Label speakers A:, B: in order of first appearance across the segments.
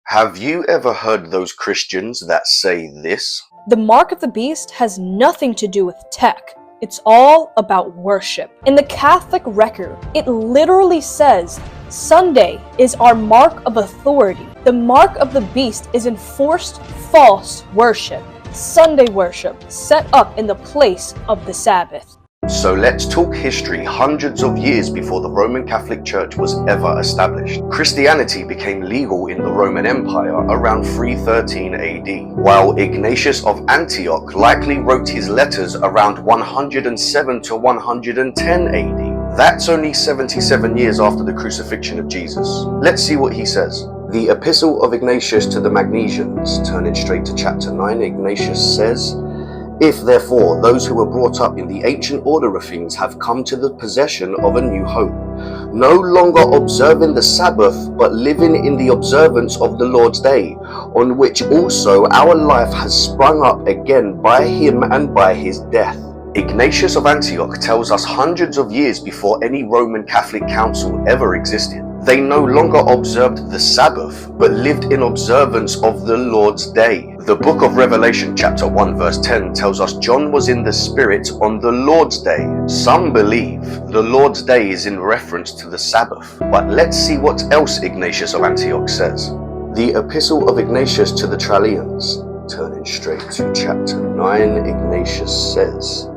A: Have you ever heard those Christians that say this?
B: The mark of the beast has nothing to do with tech. It's all about worship. In the Catholic record, it literally says, Sunday is our mark of authority. The mark of the beast is enforced false worship. Sunday worship set up in the place of the Sabbath.
A: So let's talk history hundreds of years before the Roman Catholic Church was ever established. Christianity became legal in the Roman Empire around 313 AD, while Ignatius of Antioch likely wrote his letters around 107 to 110 AD. That's only 77 years after the crucifixion of Jesus. Let's see what he says. The Epistle of Ignatius to the Magnesians, turning straight to chapter 9, Ignatius says, "If therefore those who were brought up in the ancient order of things have come to the possession of a new hope, no longer observing the Sabbath, but living in the observance of the Lord's day, on which also our life has sprung up again by him and by his death." Ignatius of Antioch tells us hundreds of years before any Roman Catholic council ever existed, they no longer observed the Sabbath, but lived in observance of the Lord's day. The book of Revelation chapter 1 verse 10 tells us John was in the Spirit on the Lord's day. Some believe the Lord's day is in reference to the Sabbath. But let's see what else Ignatius of Antioch says. The Epistle of Ignatius to the Trallians, turning straight to chapter 9, Ignatius says,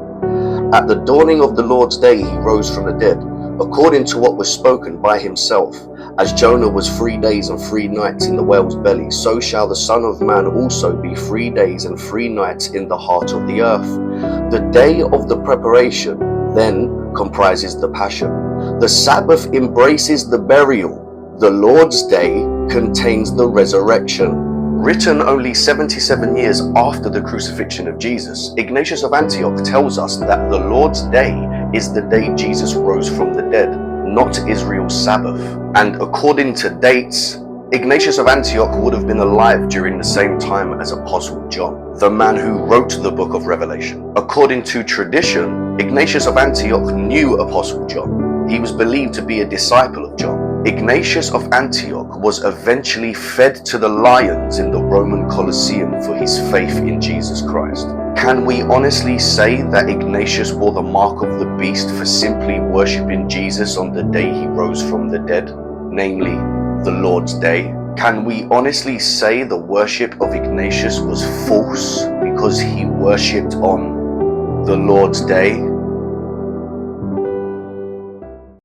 A: "At the dawning of the Lord's day he rose from the dead, according to what was spoken by himself. As Jonah was 3 days and 3 nights in the whale's belly, so shall the Son of Man also be 3 days and 3 nights in the heart of the earth." The day of the preparation then comprises the Passion. The Sabbath embraces the burial. The Lord's day contains the resurrection. Written only 77 years after the crucifixion of Jesus, Ignatius of Antioch tells us that the Lord's day is the day Jesus rose from the dead, not Israel's Sabbath. And according to dates, Ignatius of Antioch would have been alive during the same time as Apostle John, the man who wrote the book of Revelation. According to tradition, Ignatius of Antioch knew Apostle John. He was believed to be a disciple of John. Ignatius of Antioch was eventually fed to the lions in the Roman Colosseum for his faith in Jesus Christ. Can we honestly say that Ignatius wore the mark of the beast for simply worshipping Jesus on the day he rose from the dead, namely the Lord's day? Can we honestly say the worship of Ignatius was false because he worshipped on the Lord's day?